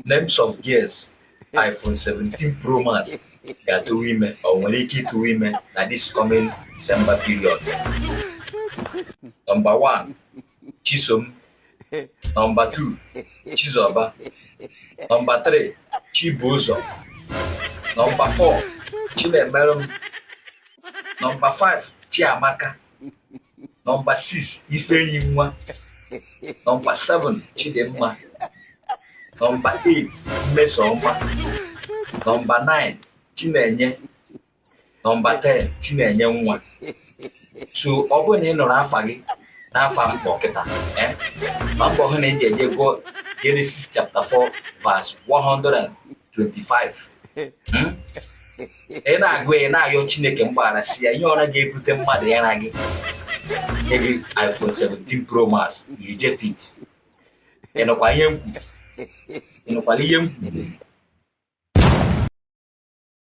name some years iPhone 17 Pro Max ga-atụwa ime o nwere ike ịtụwa ime na this coming December period. Number 1, Chisom. Number 2, Chizoba. Number 3, Chibuzo. Number 4, Chinemelum. Number 5, Chiamaka. Number 6, Ifeyinwa. Number 7, Chidimma. Number 8, Mmesoma. Number 9, Chinenye. Number 10, Chinenye nwa. So ọ bụrụ na ị nụrụ afa gị n'afa mkpọ kịta ma mbọ hụ na ị ga-eje gụọ Genesis chapter 4 verse 125. Ị na-agụ ị na-ayọ Chineke mgbaghara si ya ihe ọra ga-ebute mmadụ ịra gị nye gị iPhone 17 Pro Max, reject it. Ị nụkwala ihe m kwuru?